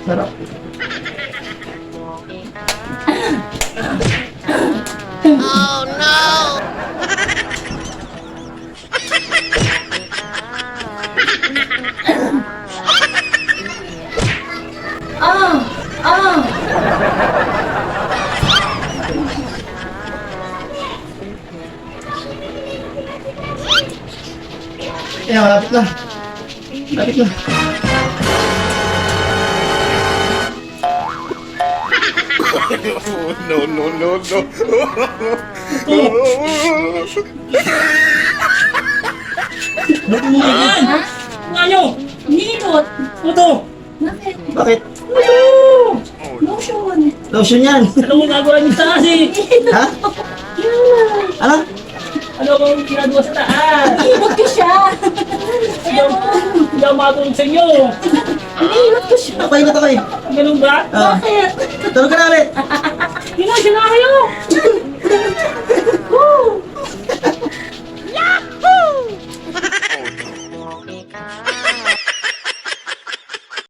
Sarap. Oh no! Ayan, malapit na. Malapit na. No, no, no, no. Ayan! Ano? Nilot! Ito! Bakit? Bakit? Lotion. Lotion yan. Ano mo nagawa niyo sa taas eh? Ha? Yan. Ano? Ano ko ginagawa sa taas? Inilot ko siya. Hindi ako makatulog sa inyo. Inilot ko siya. Ako, ingat ako eh. Ganun ba? Ah, Bakit? tulog ka na ulit.